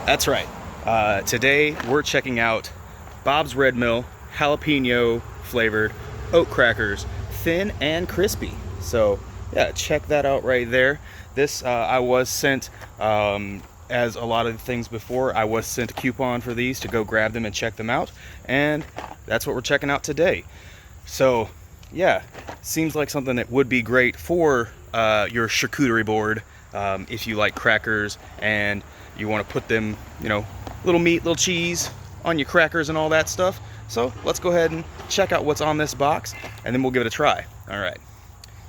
That's right. Today we're checking out Bob's Red Mill jalapeno flavored oat crackers, thin and crispy. So yeah, check that out right there. This I was sent, as a lot of things before, I was sent a coupon for these to go grab them and check them out, and that's what we're checking out today. So yeah, seems like something that would be great for your charcuterie board, if you like crackers and you want to put them, you know, little meat, little cheese on your crackers and all that stuff. So let's go ahead and check out what's on this box, and then we'll give it a try. All right.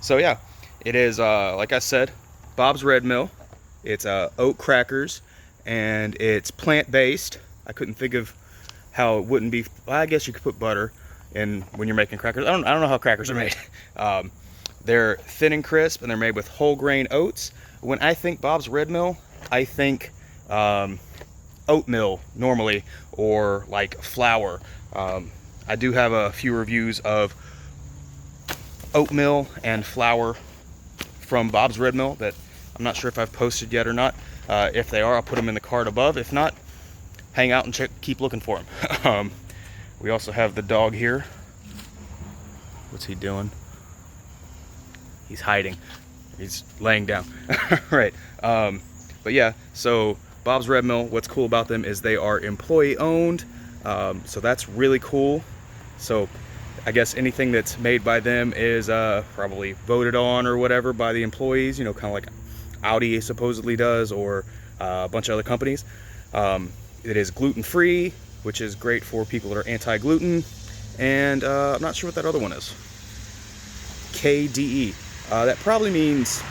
So yeah, it is, like I said, Bob's Red Mill. It's oat crackers, and it's plant-based. I couldn't think of how it wouldn't be. Well, I guess you could put butter in when you're making crackers. I don't know how crackers are made. They're thin and crisp, and they're made with whole grain oats. When I think Bob's Red Mill, I think oatmeal normally, or like flour. I do have a few reviews of oatmeal and flour from Bob's Red Mill that I'm not sure if I've posted yet or not. If they are, I'll put them in the card above. If not, hang out and keep looking for them. We also have the dog here. What's he doing? He's hiding. He's laying down. Right. But yeah, so Bob's Red Mill, what's cool about them is they are employee owned. So that's really cool. So I guess anything that's made by them is probably voted on or whatever by the employees, you know, kind of like Audi supposedly does, or a bunch of other companies. It is gluten-free, which is great for people that are anti-gluten. And I'm not sure what that other one is. KDE. That probably means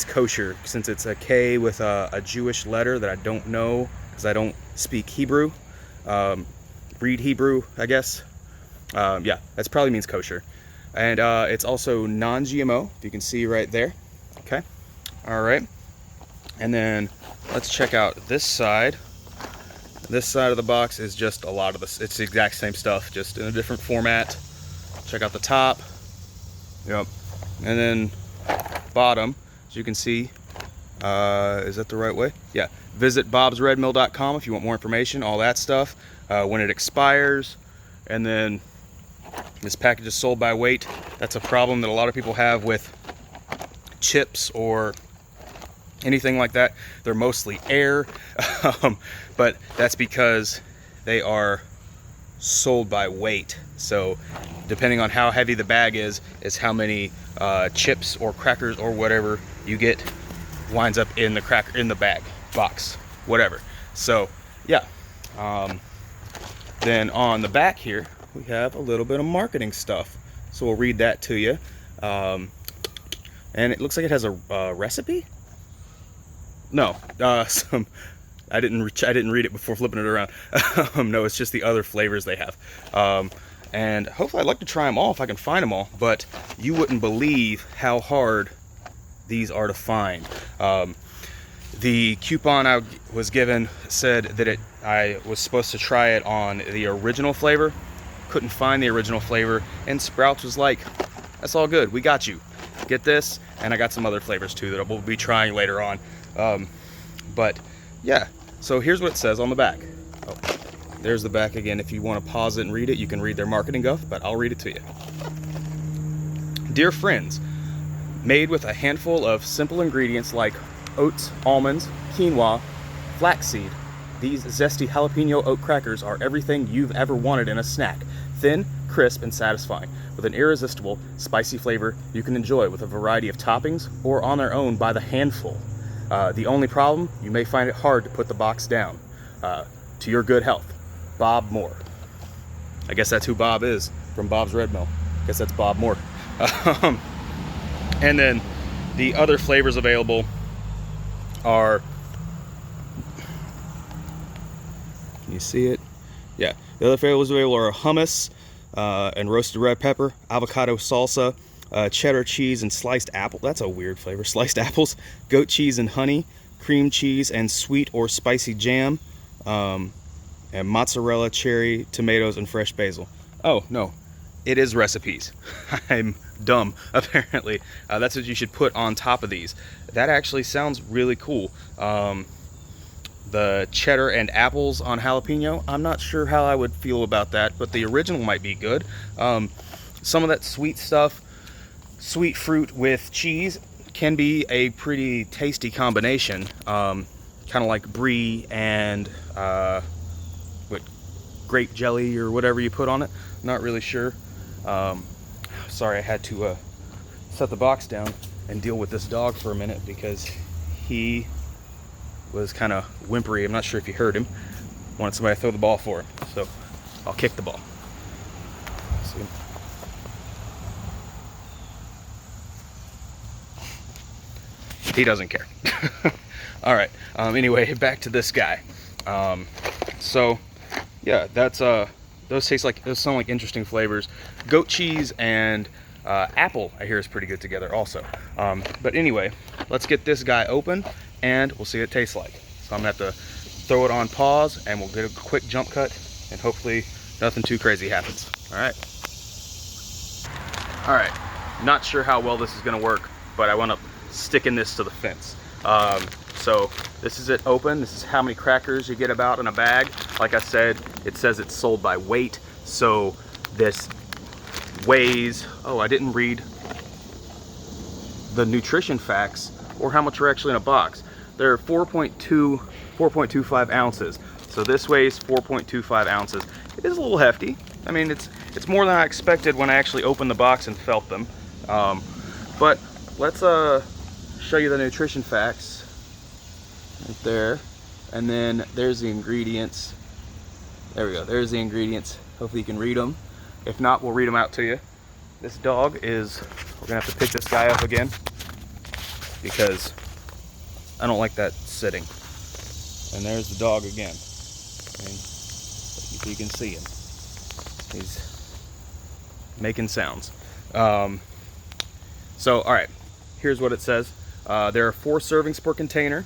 kosher, since it's a K with a Jewish letter that I don't know because I don't speak Hebrew. Read Hebrew, I guess. Yeah, that probably means kosher. And it's also non-GMO, if you can see right there. Okay. All right. And then let's check out this side. This side of the box is just a lot of this. It's the exact same stuff, just in a different format. Check out the top. Yep. And then bottom, as you can see, is that the right way? Yeah. Visit bobsredmill.com if you want more information, all that stuff, when it expires. And then this package is sold by weight. That's a problem that a lot of people have with chips or anything like that. They're mostly air, but that's because they are sold by weight. So depending on how heavy the bag is how many chips or crackers or whatever you get winds up in the bag, box, whatever. So yeah. Then on the back here we have a little bit of marketing stuff, so we'll read that to you. And it looks like it has a recipe. No, I didn't read it before flipping it around. No, it's just the other flavors they have. And hopefully I'd like to try them all if I can find them all, but you wouldn't believe how hard these are to find. The coupon I was given said that I was supposed to try it on the original flavor. Couldn't find the original flavor, and Sprouts was like, that's all good, we got you. Get this, and I got some other flavors too that we'll be trying later on. But yeah, so here's what it says on the back. Oh, there's the back again. If you want to pause it and read it, you can read their marketing guff, but I'll read it to you. Dear friends, made with a handful of simple ingredients like oats, almonds, quinoa, flaxseed, these zesty jalapeno oat crackers are everything you've ever wanted in a snack. Thin, crisp, and satisfying, with an irresistible, spicy flavor you can enjoy with a variety of toppings or on their own by the handful. The only problem, you may find it hard to put the box down. To your good health, Bob Moore. I guess that's who Bob is, from Bob's Red Mill. I guess that's Bob Moore. And then the other flavors available are, can you see it? Yeah, the other flavors available are hummus and roasted red pepper, avocado salsa, cheddar cheese and sliced apple. That's a weird flavor. Sliced apples, goat cheese and honey, cream cheese and sweet or spicy jam, and mozzarella, cherry, tomatoes, and fresh basil. Oh no, it is recipes. I'm dumb, apparently. That's what you should put on top of these. That actually sounds really cool. the cheddar and apples on jalapeno. I'm not sure how I would feel about that, but the original might be good. Some of that sweet stuff, sweet fruit with cheese, can be a pretty tasty combination. Kind of like brie and what, grape jelly or whatever you put on it. Not really sure. Sorry, I had to set the box down and deal with this dog for a minute because he was kind of whimpery. I'm not sure if you heard him. Wanted somebody to throw the ball for him, so I'll kick the ball. See? He doesn't care. All right. Anyway, back to this guy. So yeah, that's those sound like interesting flavors. Goat cheese and apple, I hear, is pretty good together also. But anyway, let's get this guy open and we'll see what it tastes like. So I'm gonna have to throw it on pause and we'll get a quick jump cut and hopefully nothing too crazy happens. All right. Not sure how well this is gonna work, but I want to sticking this to the fence. So this is it open. This is how many crackers you get about in a bag. Like I said, it says it's sold by weight. So this weighs, oh, I didn't read the nutrition facts or how much are actually in a box. They're 4.25 ounces. So this weighs 4.25 ounces. It is a little hefty. I mean, it's more than I expected when I actually opened the box and felt them. But let's show you the nutrition facts right there. And then there's the ingredients. There we go, there's the ingredients. Hopefully you can read them. If not, we'll read them out to you. This dog is, we're gonna have to pick this guy up again because I don't like that sitting. And there's the dog again. And if you can see him, he's making sounds. So, all right, here's what it says. There are 4 servings per container,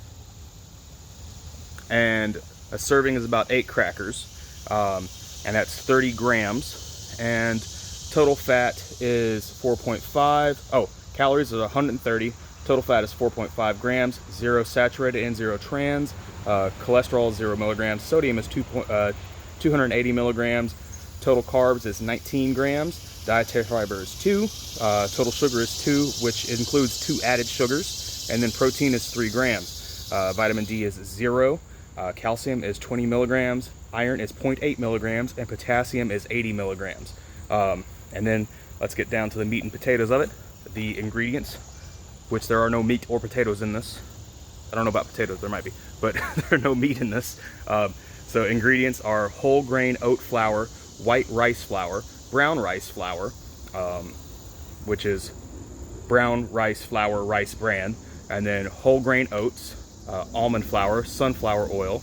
and a serving is about 8 crackers, and that's 30 grams, and total fat is 4.5, calories is 130, total fat is 4.5 grams, 0 saturated and 0 trans, cholesterol is 0 milligrams, sodium is 280 milligrams, total carbs is 19 grams, dietary fiber is 2, total sugar is 2, which includes 2 added sugars, and then protein is 3 grams. Vitamin D is 0, calcium is 20 milligrams, iron is 0.8 milligrams, and potassium is 80 milligrams. And then let's get down to the meat and potatoes of it. The ingredients, which there are no meat or potatoes in this. I don't know about potatoes, there might be, but there are no meat in this. So ingredients are whole grain oat flour, white rice flour, brown rice flour, which is brown rice flour rice bran, and then whole grain oats, almond flour, sunflower oil,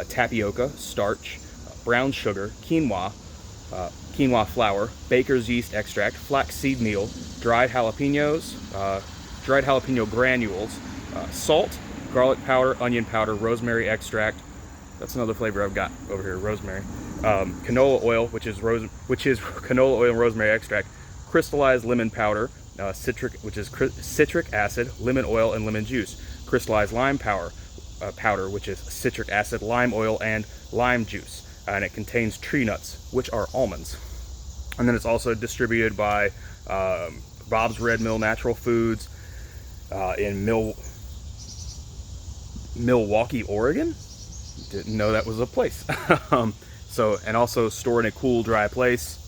tapioca, starch, brown sugar, quinoa flour, baker's yeast extract, flaxseed meal, dried jalapenos, dried jalapeno granules, salt, garlic powder, onion powder, rosemary extract. That's another flavor I've got over here, rosemary. Canola oil, which is canola oil and rosemary extract, crystallized lemon powder, citric acid, lemon oil, and lemon juice, crystallized lime powder, which is citric acid, lime oil, and lime juice, and it contains tree nuts, which are almonds. And then it's also distributed by Bob's Red Mill Natural Foods in Milwaukee, Oregon. Didn't know that was a place. So, and also stored in a cool, dry place.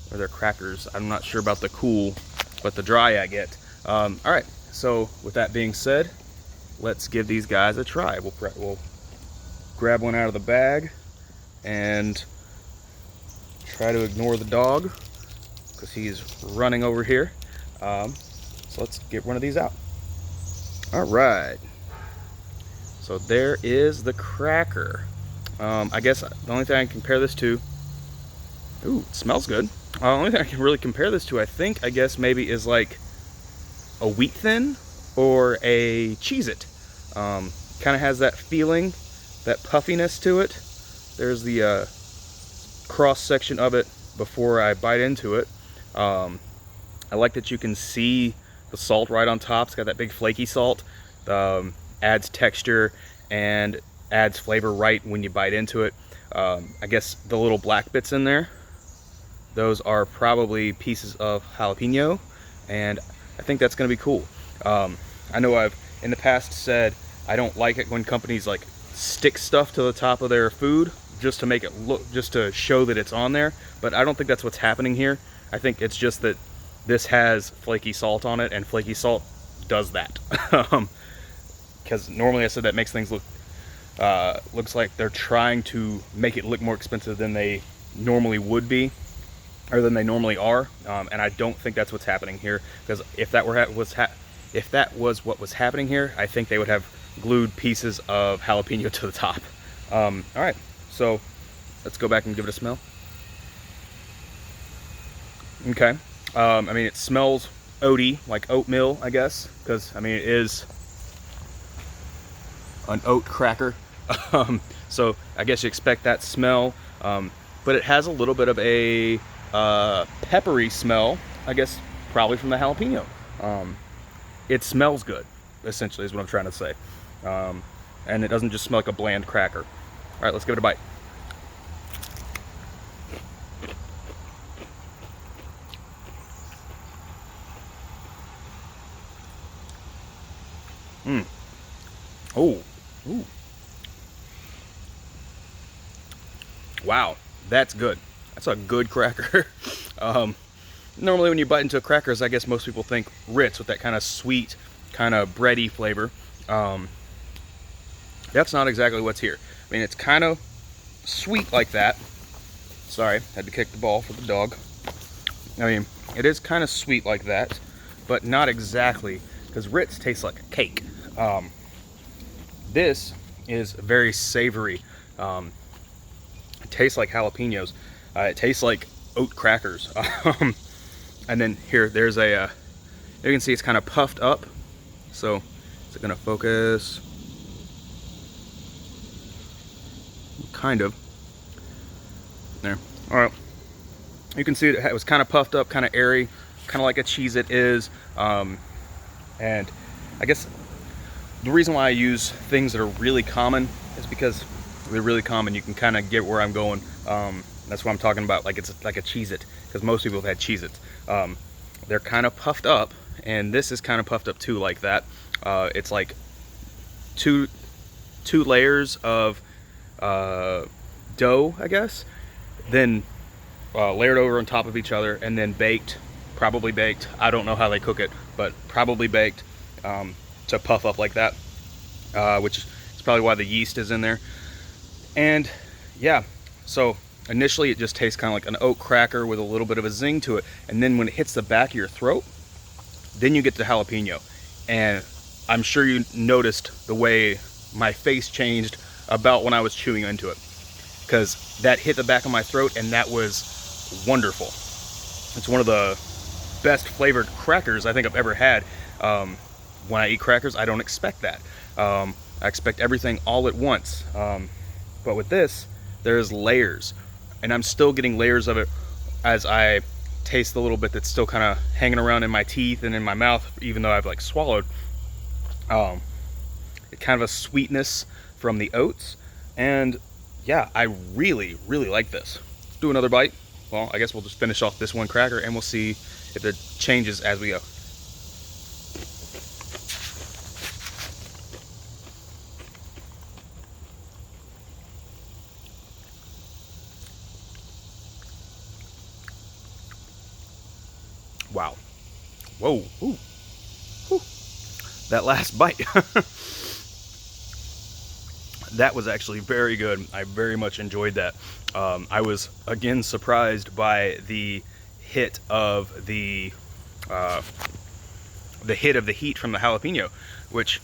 Or they're crackers. I'm not sure about the cool, but the dry I get. All right. So, with that being said, let's give these guys a try. We'll grab one out of the bag and try to ignore the dog because he's running over here. So let's get one of these out. All right. So there is the cracker. I guess the only thing I can compare this to, ooh, it smells good. The only thing I can really compare this to, I guess maybe is like a Wheat Thin or a Cheez-It. Kind of has that feeling, that puffiness to it. There's the cross section of it before I bite into it. I like that you can see the salt right on top. It's got that big flaky salt. Adds texture, and adds flavor right when you bite into it. I guess the little black bits in there, those are probably pieces of jalapeno, and I think that's going to be cool. I know I've in the past said I don't like it when companies like stick stuff to the top of their food just to make it look, just to show that it's on there, but I don't think that's what's happening here. I think it's just that this has flaky salt on it, and flaky salt does that. Because normally I said that makes things look, looks like they're trying to make it look more expensive than they normally would be, or than they normally are, and I don't think that's what's happening here. Because if that was what was happening here, I think they would have glued pieces of jalapeno to the top. All right, so let's go back and give it a smell. Okay, I mean, it smells oaty, like oatmeal, I guess, because I mean it is an oat cracker. So I guess you expect that smell, but it has a little bit of a peppery smell, I guess, probably from the jalapeno. It smells good, essentially, is what I'm trying to say. And it doesn't just smell like a bland cracker. All right, let's give it a bite. Oh, ooh. Wow, that's good. That's a good cracker. Normally when you bite into a crackers, I guess most people think Ritz with that kind of sweet, kind of bready flavor. That's not exactly what's here. I mean, it's kind of sweet like that. Sorry, had to kick the ball for the dog. I mean, it is kind of sweet like that, but not exactly, because Ritz tastes like a cake. This is very savory. It tastes like jalapenos. It tastes like oat crackers. And then here, there's a, you can see it's kind of puffed up. So, is it gonna focus? Kind of. There. All right. You can see it was kind of puffed up, kind of airy, kind of like a Cheez-It is. And I guess the reason why I use things that are really common is because they're really common. You can kind of get where I'm going. That's what I'm talking about. Like it's like a Cheez-It, because most people have had Cheez-Its. They're kind of puffed up, and this is kind of puffed up too, like that. It's like two layers of dough, I guess, then layered over on top of each other, and then baked, probably baked. I don't know how they cook it, but probably baked to puff up like that, which is probably why the yeast is in there. And yeah, so initially it just tastes kind of like an oat cracker with a little bit of a zing to it, and then when it hits the back of your throat, then you get the jalapeno. And I'm sure you noticed the way my face changed about when I was chewing into it, because that hit the back of my throat, and that was wonderful. It's one of the best flavored crackers I think I've ever had. When I eat crackers, I don't expect that. I expect everything all at once. But with this, there's layers, and I'm still getting layers of it as I taste the little bit that's still kind of hanging around in my teeth and in my mouth, even though I've like swallowed. It kind of a sweetness from the oats, and yeah, I really like this. Let's do another bite. Well, I guess we'll just finish off this one cracker, and we'll see if it changes as we go. Wow. Whoa. Ooh. Whew. That last bite. That was actually very good. I very much enjoyed that. I was again surprised by the hit of the heat from the jalapeno, which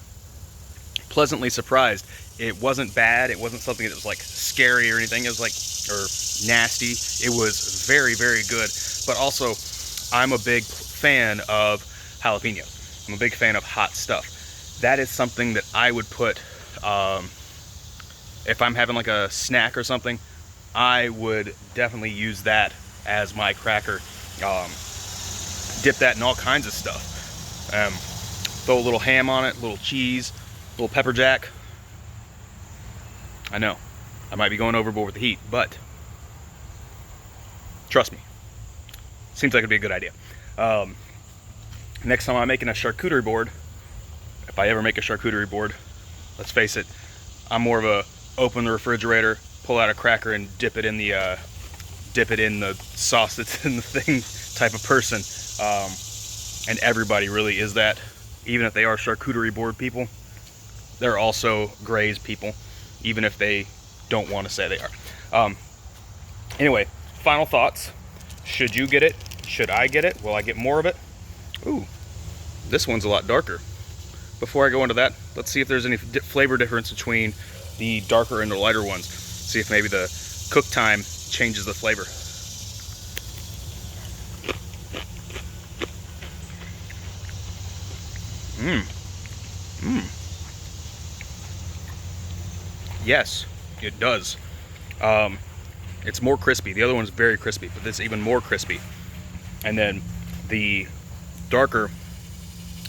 pleasantly surprised. It wasn't bad. It wasn't something that was like scary or anything. It was like, or nasty. It was very good. But also, I'm a big fan of jalapenos. I'm a big fan of hot stuff. That is something that I would put, if I'm having like a snack or something, I would definitely use that as my cracker. Dip that in all kinds of stuff. Throw a little ham on it, a little cheese, a little pepper jack. I know, I might be going overboard with the heat, but trust me, seems like it'd be a good idea. Next time I'm making a charcuterie board, if I ever make a charcuterie board, let's face it, I'm more of a open the refrigerator, pull out a cracker and dip it in the sauce that's in the thing type of person. And everybody really is that. Even if they are charcuterie board people, they're also graze people, even if they don't want to say they are. Anyway, final thoughts. Should you get it? Should I get it? Will I get more of it? Ooh, this one's a lot darker. Before I go into that, let's see if there's any flavor difference between the darker and the lighter ones. See if maybe the cook time changes the flavor. Yes, it does. It's more crispy. The other one's very crispy, but this is even more crispy. And then the darker,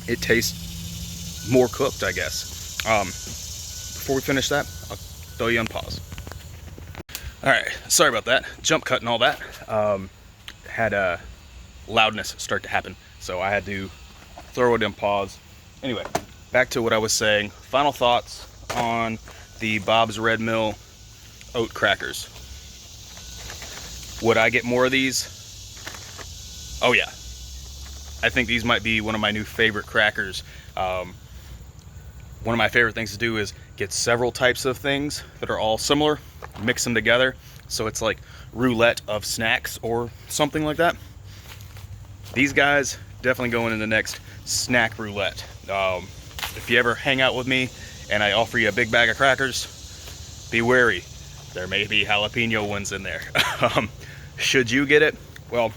it tastes more cooked, I guess. Before we finish that, I'll throw you on pause. All right, sorry about that. Jump cut and all that. Had a loudness start to happen, so I had to throw it in pause. Anyway, back to what I was saying. Final thoughts on the Bob's Red Mill Oat Crackers. Would I get more of these? Oh yeah. I think these might be one of my new favorite crackers. One of my favorite things to do is get several types of things that are all similar, mix them together, so it's like roulette of snacks or something like that. These guys definitely going in the next snack roulette. If you ever hang out with me and I offer you a big bag of crackers, be wary. There may be jalapeno ones in there. Should you get it? Well,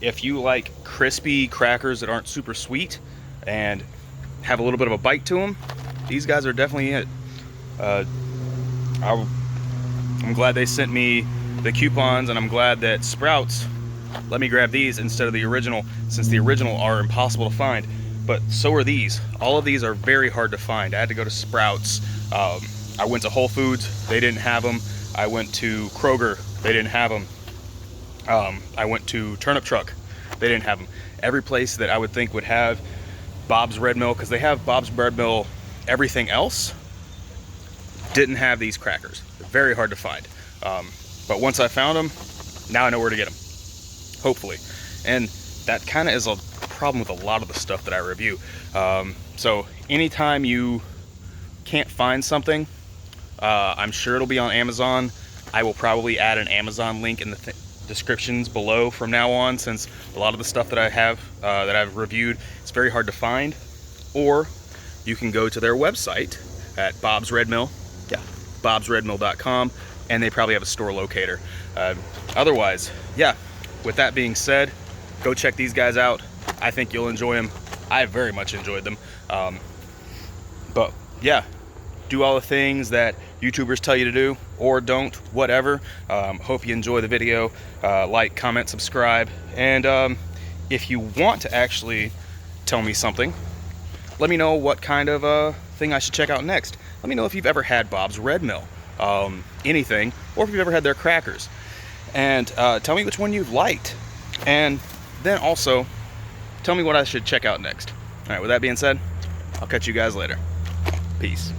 if you like crispy crackers that aren't super sweet and have a little bit of a bite to them, these guys are definitely it. I'm glad they sent me the coupons, and I'm glad that Sprouts let me grab these instead of the original, since the original are impossible to find. But so are these. All of these are very hard to find. I had to go to Sprouts. I went to Whole Foods. They didn't have them. I went to Kroger. They didn't have them. I went to Turnip Truck. They didn't have them. Every place that I would think would have Bob's Red Mill, because they have Bob's Red Mill everything else, didn't have these crackers. They're very hard to find. But once I found them, now I know where to get them. Hopefully. And that kind of is a problem with a lot of the stuff that I review. So anytime you can't find something, I'm sure it'll be on Amazon. I will probably add an Amazon link in the descriptions below from now on, since a lot of the stuff that I have that I've reviewed, it's very hard to find. Or you can go to their website at Bob's Red Mill, bobsredmill.com, and they probably have a store locator. Otherwise, yeah, with that being said, go check these guys out. I think you'll enjoy them. I very much enjoyed them. But yeah, do all the things that YouTubers tell you to do, or don't, whatever. Hope you enjoy the video. Like, comment, subscribe, and if you want to actually tell me something, let me know what kind of thing I should check out next. Let me know if you've ever had Bob's Red Mill, anything, or if you've ever had their crackers, and tell me which one you've liked, and then also tell me what I should check out next. All right, with that being said, I'll catch you guys later. Peace.